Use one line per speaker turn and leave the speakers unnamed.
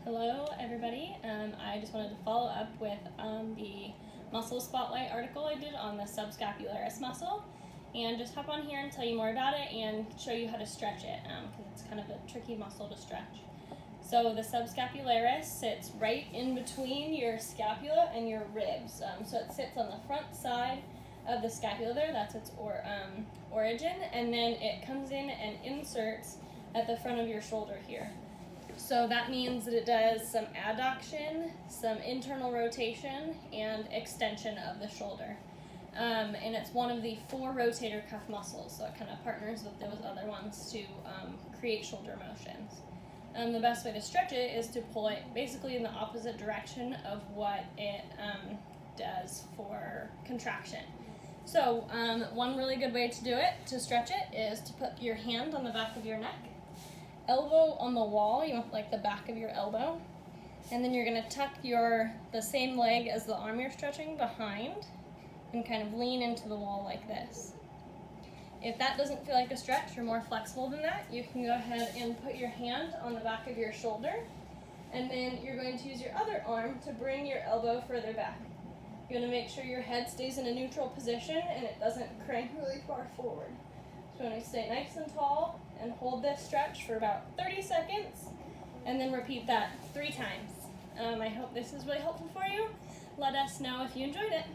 Hello everybody, I just wanted to follow up with the muscle spotlight article I did on the subscapularis muscle and just hop on here and tell you more about it and show you how to stretch it because it's kind of a tricky muscle to stretch. So the subscapularis sits right in between your scapula and your ribs. So it sits on the front side of the scapula there, that's its origin, and then it comes in and inserts at the front of your shoulder here. So that means that it does some adduction, some internal rotation, and extension of the shoulder. And it's one of the 4 rotator cuff muscles, so it kind of partners with those other ones to create shoulder motions. The best way to stretch it is to pull it basically in the opposite direction of what it does for contraction. So one really good way to do it, to stretch it, is to put your hand on the back of your neck, elbow on the wall, you want like the back of your elbow, and then you're going to tuck the same leg as the arm you're stretching behind and kind of lean into the wall like this. If that doesn't feel like a stretch, you're more flexible than that, you can go ahead and put your hand on the back of your shoulder, and then you're going to use your other arm to bring your elbow further back. You're going to make sure your head stays in a neutral position and it doesn't crank really far forward. So when we stay nice and tall and hold this stretch for about 30 seconds and then repeat that 3 times. I hope this is really helpful for you. Let us know if you enjoyed it.